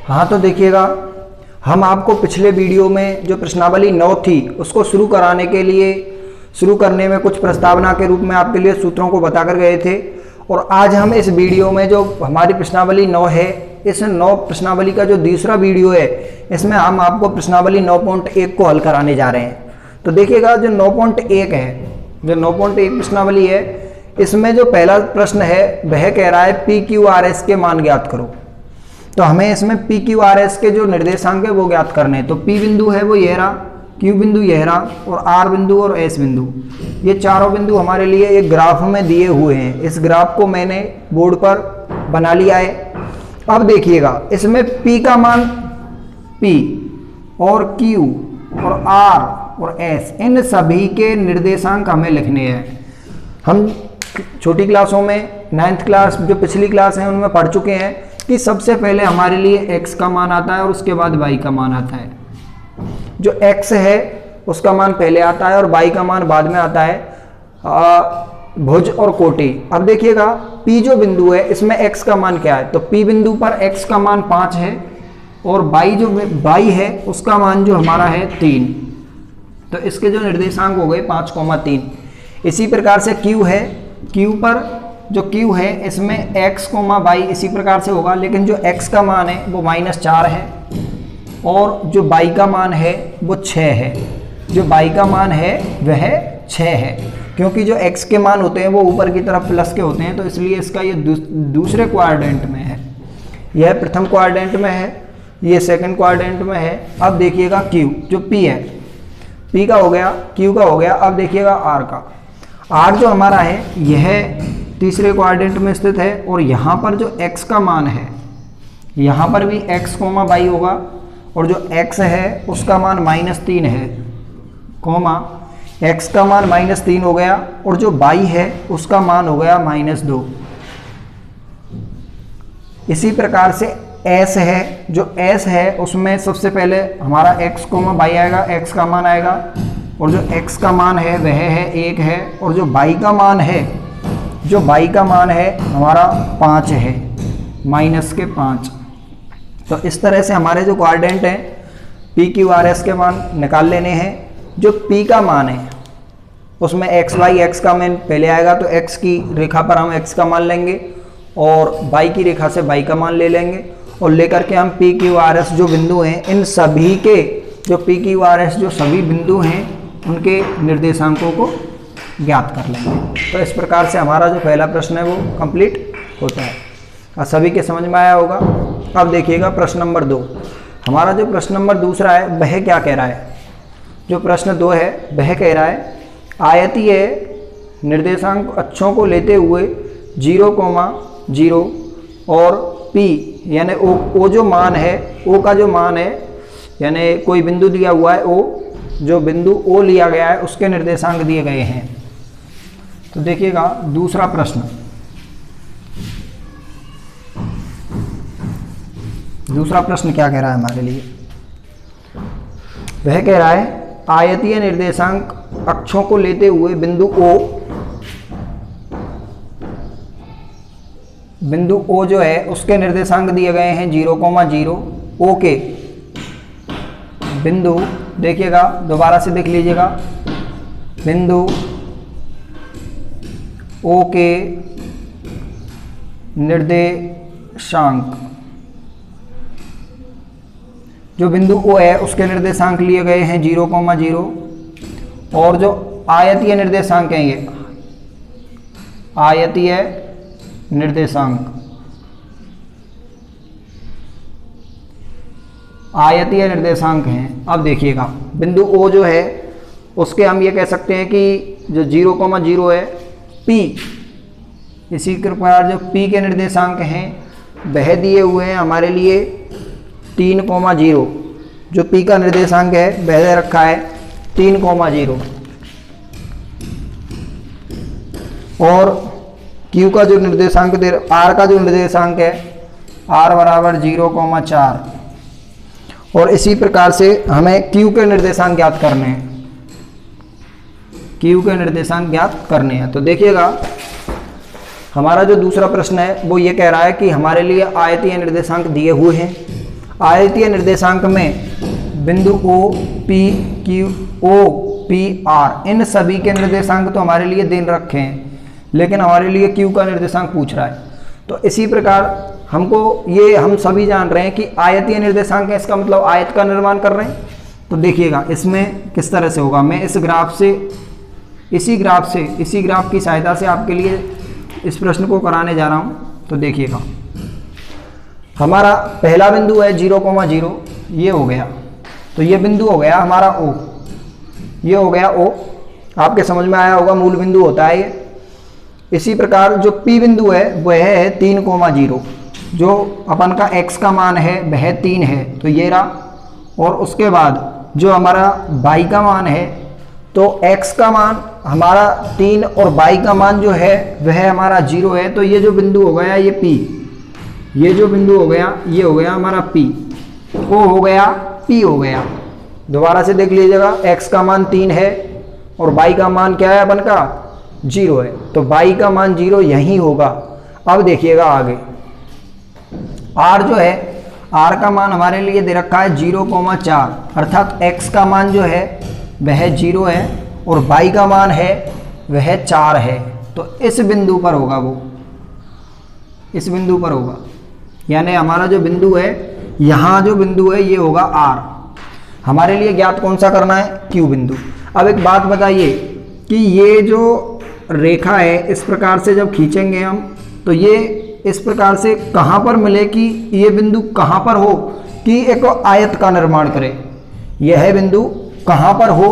हाँ तो देखिएगा, हम आपको पिछले वीडियो में जो प्रश्नावली 9 थी उसको शुरू कराने के लिए शुरू करने में कुछ प्रस्तावना के रूप में आपके लिए सूत्रों को बताकर गए थे। और आज हम इस वीडियो में जो हमारी प्रश्नावली 9 है, इस 9 प्रश्नावली का जो दूसरा वीडियो है, इसमें हम आपको प्रश्नावली 9.1 को हल कराने जा रहे हैं। तो देखिएगा, जो 9.1 है, जो 9.1 प्रश्नावली है, इसमें जो पहला प्रश्न है वह कह रहा है PQRS के मान ज्ञात करो। तो हमें इसमें PQRS के जो निर्देशांक है वो ज्ञात करने हैं। तो P बिंदु है वो यह रहा, Q बिंदु यह रहा, और R बिंदु और S बिंदु, ये चारों बिंदु हमारे लिए एक ग्राफ में दिए हुए हैं। इस ग्राफ को मैंने बोर्ड पर बना लिया है। अब देखिएगा, इसमें P का मान P और Q और R और S, इन सभी के निर्देशांक हमें लिखने हैं। हम छोटी क्लासों में 9th क्लास जो पिछली क्लास है उनमें पढ़ चुके हैं कि सबसे पहले हमारे लिए x का मान आता है और उसके बाद y का मान आता है। जो x है उसका मान पहले आता है और y का मान बाद में आता है, भुज और कोटि। अब देखिएगा, P जो बिंदु है इसमें x का मान क्या है, तो P बिंदु पर x का मान 5 है और y जो y है उसका मान जो हमारा है 3। तो इसके जो निर्देशांक हो गए 5,3। इसी प्रकार से Q है, Q पर जो Q है इसमें x, y इसी प्रकार से होगा, लेकिन जो x का मान है वो -4 है और जो y का मान है वो 6 है। जो y का मान है वह 6 है, क्योंकि जो x के मान होते हैं वो ऊपर की तरफ प्लस के होते हैं, तो इसलिए इसका ये दूसरे क्वाड्रेंट में है, यह प्रथम क्वाड्रेंट में है, ये सेकंड क्वाड्रेंट में है। अब देखिएगा Q जो P है, P का हो गया, Q का हो गया। अब देखिएगा R का, R जो हमारा है यह तीसरे क्वाड्रेंट में स्थित है और यहाँ पर जो x का मान है, यहाँ पर भी x, y होगा और जो x है उसका मान -3 है, x का मान -3 हो गया और जो y है उसका मान हो गया -2। इसी प्रकार से s है, जो s है उसमें सबसे पहले हमारा x, y आएगा, x का मान आएगा और जो x का मान है वह है 1 है और जो y का मान है, जो y का मान है हमारा 5 है, -5। तो इस तरह से हमारे जो क्वाड्रेंट हैं PQRS के मान निकाल लेने हैं। जो P का मान है उसमें x, y, x का मान पहले आएगा, तो x की रेखा पर हम x का मान लेंगे और y की रेखा से y का मान ले लेंगे और लेकर के हम PQRS जो बिंदु हैं, इन सभी के जो PQRS जो सभी बिंदु हैं उनके निर्देशांकों को ज्ञात कर लेंगे। तो इस प्रकार से हमारा जो पहला प्रश्न है वो कंप्लीट होता है और सभी के समझ में आया होगा। अब देखिएगा प्रश्न नंबर 2। हमारा जो प्रश्न नंबर दूसरा है वह क्या कह रहा है, जो प्रश्न 2 है वह कह रहा है आयतीय निर्देशांक अक्षों को लेते हुए 0,0 और P यानी O जो मान है, O का जो मान है, यानी कोई बिंदु दिया हुआ है O, जो बिंदु O लिया गया है उसके निर्देशांक दिए गए हैं। तो देखिएगा दूसरा प्रश्न, दूसरा प्रश्न क्या कह रहा है हमारे लिए, वह कह रहा है आयतीय निर्देशांक अक्षों को लेते हुए बिंदु O जो है उसके निर्देशांक दिए गए हैं 0,0। O के बिंदु, देखिएगा दोबारा से देख लीजिएगा, बिंदु O के निर्देशांक, जो बिंदु O है उसके निर्देशांक लिए गए हैं 0,0 और जो आयतीय निर्देशांक हैं ये आयतीय निर्देशांक, आयतीय निर्देशांक हैं। अब देखिएगा बिंदु O जो है उसके हम ये कह सकते हैं कि जो 0,0 है P, इसी प्रकार जो P के निर्देशांक हैं वह दिए हुए हैं हमारे लिए 3,0। जो P का निर्देशांक है वह रखा है 3,0 और Q का जो निर्देशांक R का जो निर्देशांक है R बराबर 0,4 और इसी प्रकार से हमें Q के निर्देशांक ज्ञात करने हैं, Q के निर्देशांक ज्ञात करने हैं। तो देखिएगा हमारा जो दूसरा प्रश्न है वो ये कह रहा है कि हमारे लिए आयतीय निर्देशांक दिए हुए हैं। आयतीय निर्देशांक में बिंदु O P Q O P R इन सभी के निर्देशांक तो हमारे लिए दे रखे हैं, लेकिन हमारे लिए क्यू का निर्देशांक पूछ रहा है। तो इसी प्रकार हमको ये हम सभी जान रहे हैं कि आयतीय निर्देशांक है, इसका मतलब आयत का निर्माण कर रहे हैं। तो देखिएगा इसमें किस तरह से होगा, मैं इस ग्राफ से इसी ग्राफ की सहायता से आपके लिए इस प्रश्न को कराने जा रहा हूँ। तो देखिएगा हमारा पहला बिंदु है 0,0, ये हो गया। तो ये बिंदु हो गया हमारा O, ये हो गया O, आपके समझ में आया होगा, मूल बिंदु होता है ये। इसी प्रकार जो P बिंदु है वह है 3,0, जो अपन का x का मान है वह 3 है, तो ये रहा। और उसके बाद जो हमारा y का मान है, तो x का मान हमारा 3 और y का मान जो है वह हमारा 0 है। तो ये जो बिंदु हो गया ये P, ये जो बिंदु हो गया ये हो गया हमारा P, O हो गया, P हो गया। दोबारा से देख लीजिएगा, x का मान 3 है और y का मान क्या है अपन का 0 है, तो y का मान 0 यही होगा। अब देखिएगा आगे r जो है, r का मान हमारे लिए दे रखा है 0,4, अर्थात x का मान जो है वह 0 है और y का मान है वह 4 है। तो इस बिंदु पर होगा, वो इस बिंदु पर होगा, यानी हमारा जो बिंदु है, यहाँ जो बिंदु है ये होगा r। हमारे लिए ज्ञात कौन सा करना है, Q बिंदु। अब एक बात बताइए कि ये जो रेखा है इस प्रकार से जब खींचेंगे हम, तो ये इस प्रकार से कहाँ पर मिले कि ये बिंदु कहाँ पर हो कि एक आयत का निर्माण करे, यह बिंदु कहाँ पर हो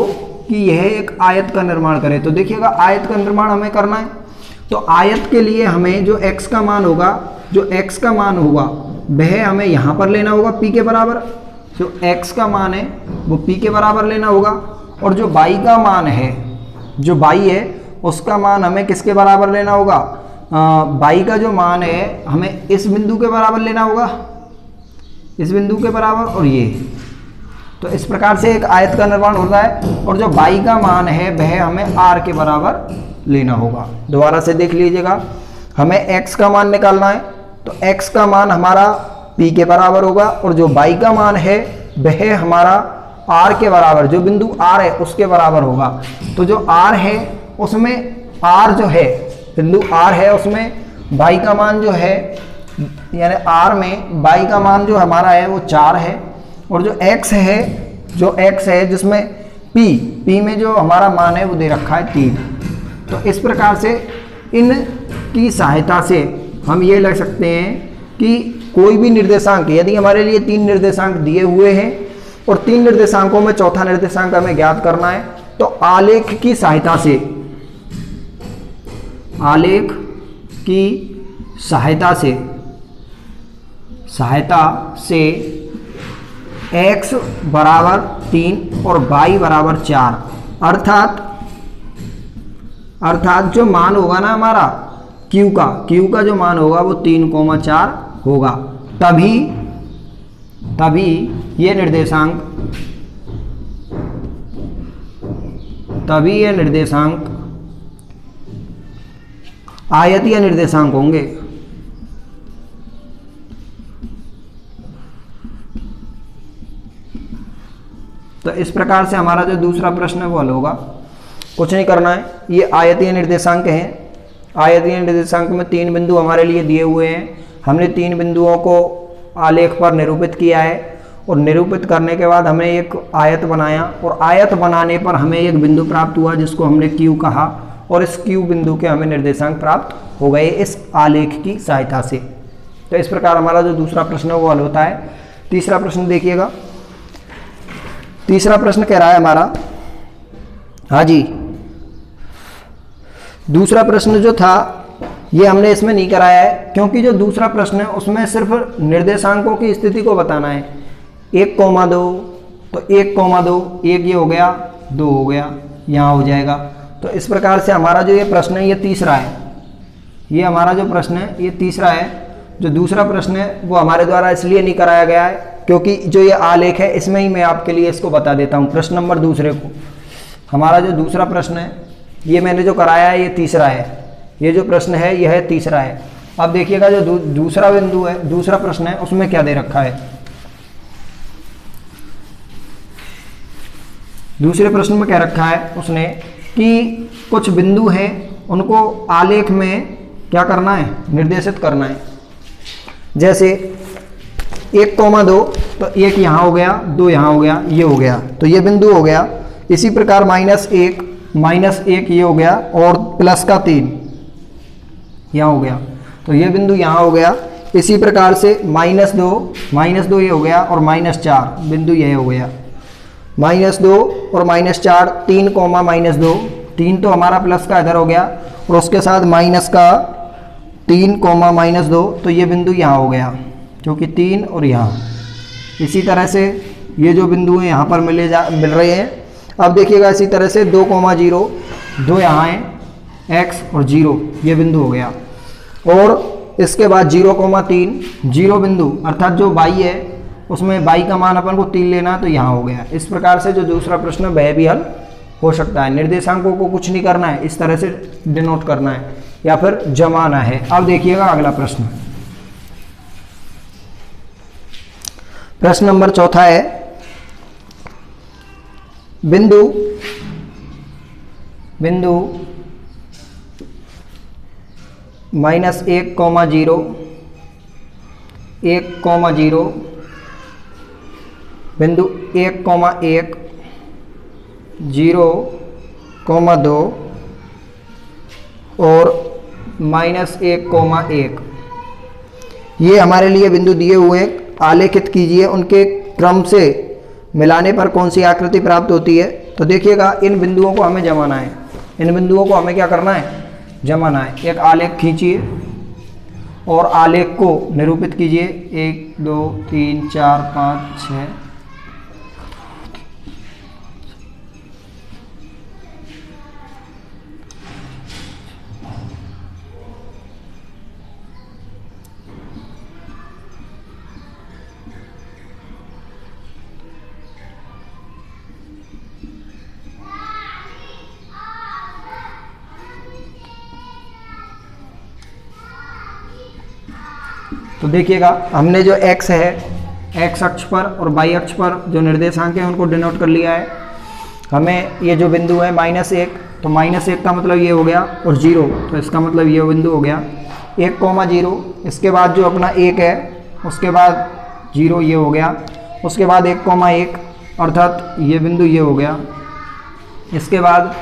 कि यह एक आयत का निर्माण करे। तो देखिएगा आयत का निर्माण हमें करना है, तो आयत के लिए हमें जो x का मान होगा, जो x का मान होगा वह हमें यहाँ पर लेना होगा p के बराबर। जो x का मान है वो p के बराबर लेना होगा, और जो y का मान है, जो y है उसका मान हमें किसके बराबर लेना होगा, y का जो मान है हमें इस बिंदु के बराबर लेना होगा, इस बिंदु के बराबर, और ये। तो इस प्रकार से एक आयत का निर्माण होता है, और जो y का मान है वह हमें r के बराबर लेना होगा। दोबारा से देख लीजिएगा, हमें x का मान निकालना है, तो x का मान हमारा p के बराबर होगा, और जो y का मान है वह हमारा r के बराबर, जो बिंदु r है उसके बराबर होगा। तो जो r है उसमें r जो है, बिंदु r है उसमें y का मान जो है, यानी r में y का मान जो हमारा है वो 4 है, और जो x है, जो x है जिसमें p में जो हमारा मान है वो दे रखा है 3। तो इस प्रकार से इन की सहायता से हम ये लग सकते हैं कि कोई भी निर्देशांक, यदि हमारे लिए 3 निर्देशांक दिए हुए हैं और 3 निर्देशांकों में चौथा निर्देशांक हमें ज्ञात करना है, तो आलेख की सहायता से, आलेख की सहायता से x बराबर 3 और y बराबर 4, अर्थात जो मान होगा ना हमारा Q का जो मान होगा वो 3,4 होगा, तभी ये निर्देशांक आयतीय निर्देशांक होंगे। तो इस प्रकार से हमारा जो दूसरा प्रश्न है वो हल होगा। कुछ नहीं करना है, ये आयतीय निर्देशांक हैं। आयतीय निर्देशांक में 3 बिंदु हमारे लिए दिए हुए हैं। हमने 3 बिंदुओं को आलेख पर निरूपित किया है, और निरूपित करने के बाद हमने एक आयत बनाया, और आयत बनाने पर हमें एक बिंदु प्राप्त हुआ जिसको हमने Q कहा, और इस Q बिंदु के हमें निर्देशांक प्राप्त हो गए इस आलेख की सहायता से। तो इस प्रकार हमारा जो दूसरा प्रश्न है वो हल होता है। तीसरा प्रश्न देखिएगा। तीसरा प्रश्न कह रहा है हमारा, हाँ जी, दूसरा प्रश्न जो था ये हमने इसमें नहीं कराया है, क्योंकि जो दूसरा प्रश्न है उसमें सिर्फ निर्देशांकों की स्थिति को बताना है। 1,2 तो 1,2, एक ये हो गया, 2 हो गया, यहाँ हो जाएगा। तो इस प्रकार से हमारा जो ये प्रश्न है ये तीसरा है, ये हमारा जो प्रश्न है ये तीसरा है। जो दूसरा प्रश्न है वो हमारे द्वारा इसलिए नहीं कराया गया है क्योंकि जो ये आलेख है इसमें ही मैं आपके लिए इसको बता देता हूँ। प्रश्न नंबर दूसरे को, हमारा जो दूसरा प्रश्न है ये मैंने जो कराया है ये तीसरा है, ये जो प्रश्न है यह तीसरा है। अब देखिएगा जो दूसरा बिंदु है, दूसरा प्रश्न है उसमें क्या दे रखा है। दूसरे प्रश्न में कह रखा है उसने कि कुछ बिंदु हैं उनको आलेख में क्या करना है, निर्देशित करना है। जैसे 1,2 तो 1 यहाँ हो गया, 2 यहाँ हो गया, ये हो गया, तो ये बिंदु हो गया। इसी प्रकार -1 ये हो गया और प्लस का 3 यहाँ हो गया, तो ये बिंदु यहाँ हो गया। इसी प्रकार से -2 ये हो गया और -4 बिंदु ये हो गया। -2 और -4 3, -2 3 तो हमारा प्लस का इधर हो गया और उसके साथ माइनस का 3, -2 तो ये बिंदु यहाँ हो गया, क्योंकि 3 और यहाँ। इसी तरह से ये जो बिंदु हैं यहाँ पर मिल रहे हैं। अब देखिएगा इसी तरह से 2,0 2 यहाँ है, x और 0 ये बिंदु हो गया। और इसके बाद 0,3 0 बिंदु अर्थात जो y है उसमें y का मान अपन को 3 लेना, तो यहाँ हो गया। इस प्रकार से जो दूसरा प्रश्न वह भी हल हो सकता है। निर्देशांकों को कुछ नहीं करना है, इस तरह से डिनोट करना है या फिर जमाना है। अब देखिएगा अगला प्रश्न, प्रश्न नंबर 4 है। बिंदु -1,0 बिंदु 1,1 0,2 और -1,1 ये हमारे लिए बिंदु दिए हुए हैं। आलेखित कीजिए, उनके क्रम से मिलाने पर कौन सी आकृति प्राप्त होती है। तो देखिएगा इन बिंदुओं को हमें जमाना है, इन बिंदुओं को हमें क्या करना है, जमाना है। एक आलेख खींचिए और आलेख को निरूपित कीजिए। 1 2 3 4 5 6 तो देखिएगा हमने जो x है, x अक्ष पर और y अक्ष पर जो निर्देशांक है उनको डिनोट कर लिया है। हमें ये जो बिंदु है -1 तो -1 का मतलब ये हो गया और 0 तो इसका मतलब ये बिंदु हो गया। 1,0 इसके बाद जो अपना 1 है उसके बाद 0 ये हो गया, उसके बाद 1,1 अर्थात ये बिंदु ये हो गया। इसके बाद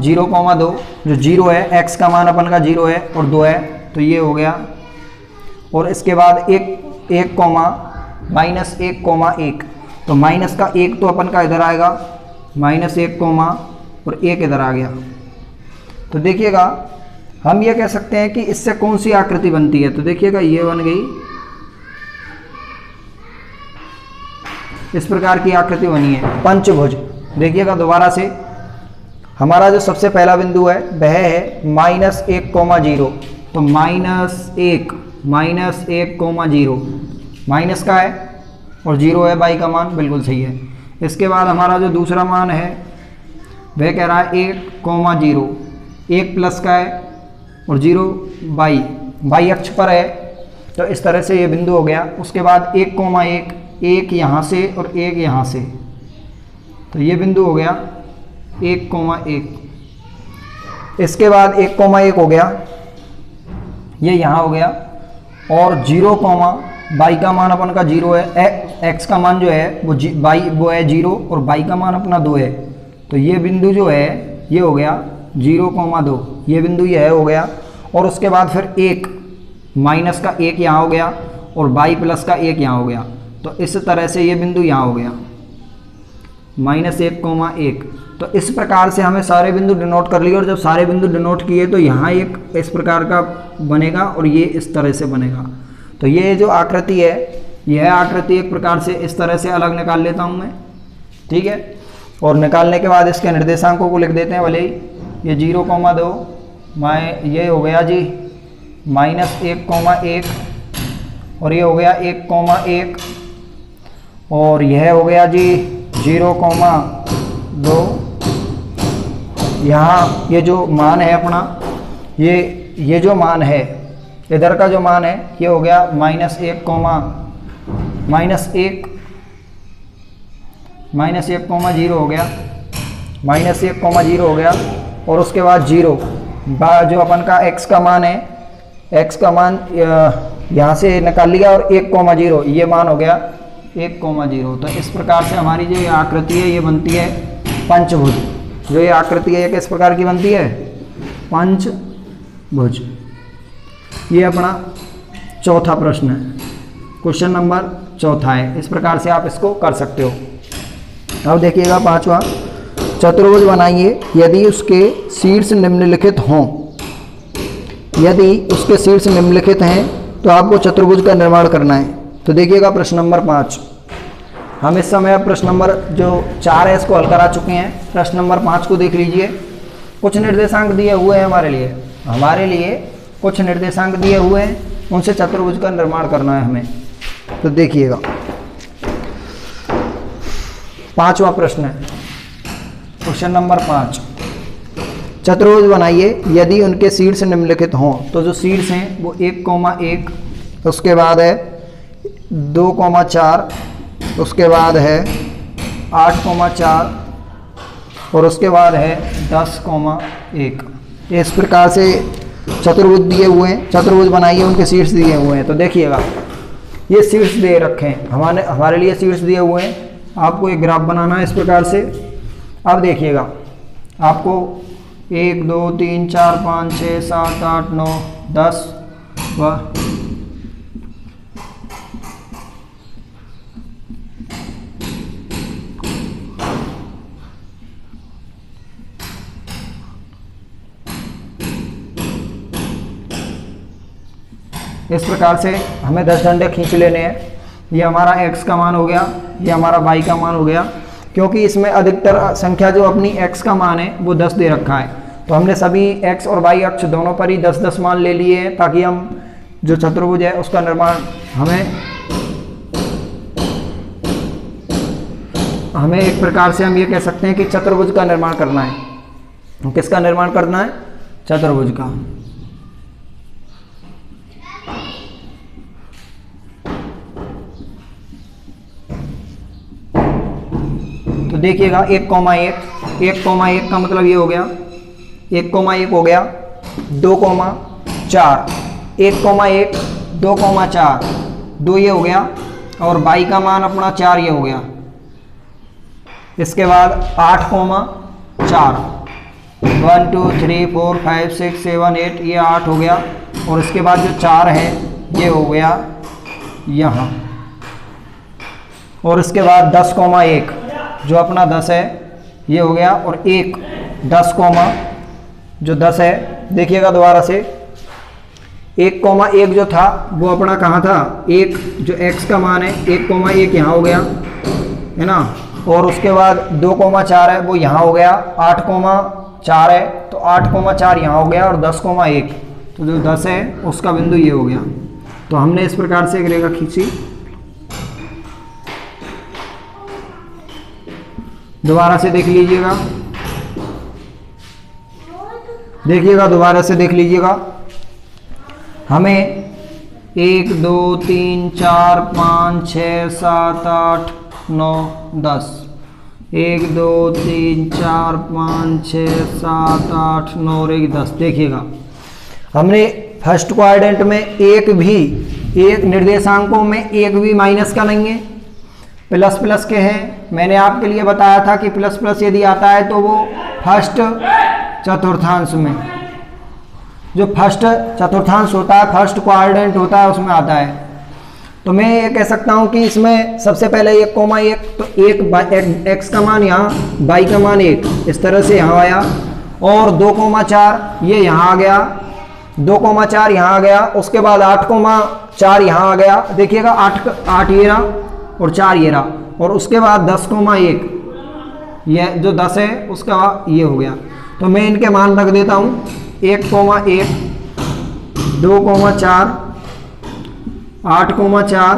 0,2 जो 0 है, x का मान अपन का 0 है और 2 है तो ये हो गया। और इसके बाद -1,1 तो माइनस का 1 तो अपन का इधर आएगा, -1 और 1 इधर आ गया। तो देखिएगा हम ये कह सकते हैं कि इससे कौन सी आकृति बनती है। तो देखिएगा ये बन गई, इस प्रकार की आकृति बनी है, पंचभुज। देखिएगा दोबारा से हमारा जो सबसे पहला बिंदु है वह है -1,0 तो -1,0 माइनस का है और 0 है y का मान, बिल्कुल सही है। इसके बाद हमारा जो दूसरा मान है वह कह रहा है 1,0 1 प्लस का है और 0 y अक्ष पर है, तो इस तरह से ये बिंदु हो गया। उसके बाद 1,1 1 यहाँ से और 1 यहाँ से, तो ये बिंदु हो गया 1,1। इसके बाद 1,1 हो गया, ये यहाँ हो गया और 0, y का मान अपन का 0 है, x का मान जो है वो वो है 0 और y का मान अपना 2 है, तो ये बिंदु जो है ये हो गया 0,2, ये बिंदु ये है हो गया। और उसके बाद फिर 1 माइनस का 1 यहाँ हो गया और y प्लस का 1 यहाँ हो गया, तो इस तरह से ये बिंदु यहाँ हो गया -1,1। तो इस प्रकार से हमें सारे बिंदु डिनोट कर लिए, और जब सारे बिंदु डिनोट किए तो यहाँ एक इस प्रकार का बनेगा और ये इस तरह से बनेगा। तो ये जो आकृति है, यह आकृति एक प्रकार से इस तरह से अलग निकाल लेता हूँ मैं, ठीक है। और निकालने के बाद इसके निर्देशांकों को लिख देते हैं भले ही। ये 0,2 ये हो गया जी -1,1 और ये हो गया 1,1 और यह हो गया जी 0,2। यहाँ ये जो मान है अपना, ये जो मान है इधर का जो मान है ये हो गया -1 -1,0 हो गया, -1,0 हो गया, और उसके बाद 0 जो अपन का x का मान है, x का मान यहाँ से निकाल लिया और 1,0 ये मान हो गया 1,0। तो इस प्रकार से हमारी जो ये आकृति है ये बनती है पंचभुज। जो ये आकृति है ये किस प्रकार की बनती है? पंचभुज। ये अपना चौथा प्रश्न है, क्वेश्चन नंबर चौथा है। इस प्रकार से आप इसको कर सकते हो। अब देखिएगा पांचवा, चतुर्भुज बनाइए यदि उसके शीर्ष निम्नलिखित हों। यदि उसके शीर्ष निम्नलिखित हैं तो आपको चतुर्भुज का निर्माण करना है। तो देखिएगा प्रश्न नंबर 5। हम इस समय प्रश्न नंबर जो 4 है इसको हल करा चुके हैं। प्रश्न नंबर 5 को देख लीजिए। कुछ निर्देशांक दिए हुए हैं हमारे लिए कुछ निर्देशांक दिए हुए हैं, उनसे चतुर्भुज का निर्माण करना है हमें। तो देखिएगा पांचवा प्रश्न है, क्वेश्चन नंबर 5। चतुर्भुज बनाइए यदि उनके शीर्ष निम्नलिखित हों। तो जो शीर्ष हैं वो 1,1, उसके बाद है 2,4, उसके बाद है 8,4 और उसके बाद है 10,1। इस प्रकार से चतुर्भुज दिए हुए हैं। चतुर्भुज बनाइए उनके शीर्ष दिए हुए हैं। तो देखिएगा ये शीर्ष दे रखे हैं, हमारे लिए शीर्ष दिए हुए हैं। आपको एक ग्राफ बनाना है इस प्रकार से। अब देखिएगा आपको 1 2 3 4 5 6 7 8 9 10 व इस प्रकार से हमें 10 डंडे खींच लेने हैं। ये हमारा x का मान हो गया, ये हमारा y का मान हो गया। क्योंकि इसमें अधिकतर संख्या जो अपनी x का मान है वो 10 दे रखा है, तो हमने सभी x और y अक्ष दोनों पर ही 10-10 मान ले लिए हैं, ताकि हम जो चतुर्भुज है उसका निर्माण हमें एक प्रकार से हम ये कह सकते हैं कि चतुर्भुज का निर्माण करना है। किसका निर्माण करना है? चतुर्भुज का। तो देखिएगा 1,1 का मतलब ये हो गया 1,1 हो गया 2,4 1,1 2,4 2 ये हो गया, और y का मान अपना 4 ये हो गया। इसके बाद 8,4 1 2 3 4 5 6 7 8 ये 8 हो गया, और इसके बाद जो 4 है ये हो गया यहाँ, और इसके बाद 10,1 जो अपना 10 है ये हो गया, और 10 है। देखिएगा दोबारा से 1,1 जो था वो अपना कहाँ था? 1 जो x का मान है 1,1 यहाँ हो गया है ना, और उसके बाद 2,4 है वो यहाँ हो गया, 8,4 है तो 8,4 यहाँ हो गया, और 10,1 तो जो 10 है उसका बिंदु ये हो गया। तो हमने इस प्रकार से एक रेखा खींची। दोबारा से देख लीजिएगा, दोबारा से देख लीजिएगा। हमें 1 2 3 4 5 6 7 8 9 10 1 2 3 4 5 6 7 8 9 और 1 10। देखिएगा हमने फर्स्ट क्वाड्रेंट में एक निर्देशांकों में एक भी माइनस का नहीं है, प्लस प्लस के हैं। मैंने आपके लिए बताया था कि प्लस प्लस यदि आता है तो वो फर्स्ट चतुर्थांश में, जो फर्स्ट चतुर्थांश होता है, फर्स्ट क्वाड्रेंट होता है, उसमें आता है। तो मैं ये कह सकता हूँ कि इसमें सबसे पहले 1,1 तो 1 x का मान यहाँ, y का मान 1 इस तरह से यहाँ आया, और 2,4 ये यहाँ आ गया, 2,4 यहाँ आ गया। उसके बाद 8,4 यहाँ आ गया। देखिएगा 8 ये रहा और 4 ये रहा, और उसके बाद 10,1 ये जो 10 है उसका ये हो गया। तो मैं इनके मान रख देता हूँ 1,1 2,4 8,4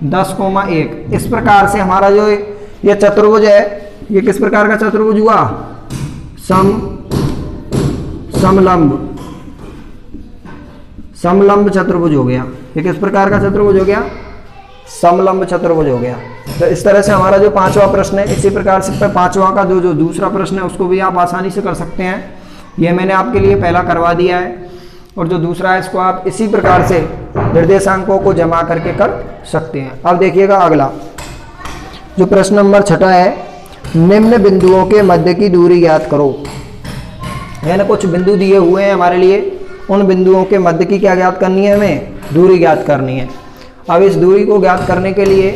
10,1। इस प्रकार से हमारा जो ये चतुर्भुज है ये किस प्रकार का चतुर्भुज हुआ? समलंब चतुर्भुज हो गया। ये किस प्रकार का चतुर्भुज हो गया? समलंब चतुर्भुज हो गया। तो इस तरह से हमारा जो 5वां प्रश्न है, इसी प्रकार से 5वां का जो दूसरा प्रश्न है उसको भी आप आसानी से कर सकते हैं। ये मैंने आपके लिए पहला करवा दिया है, और जो दूसरा है इसको आप इसी प्रकार से निर्देशांकों को जमा करके कर सकते हैं। अब देखिएगा अगला जो प्रश्न नंबर 6 है, निम्न बिंदुओं के मध्य की दूरी ज्ञात करो। यानी कुछ बिंदु दिए हुए हैं हमारे लिए, उन बिंदुओं के मध्य की क्या ज्ञात करनी है, हमें दूरी ज्ञात करनी है। अब इस दूरी को ज्ञात करने के लिए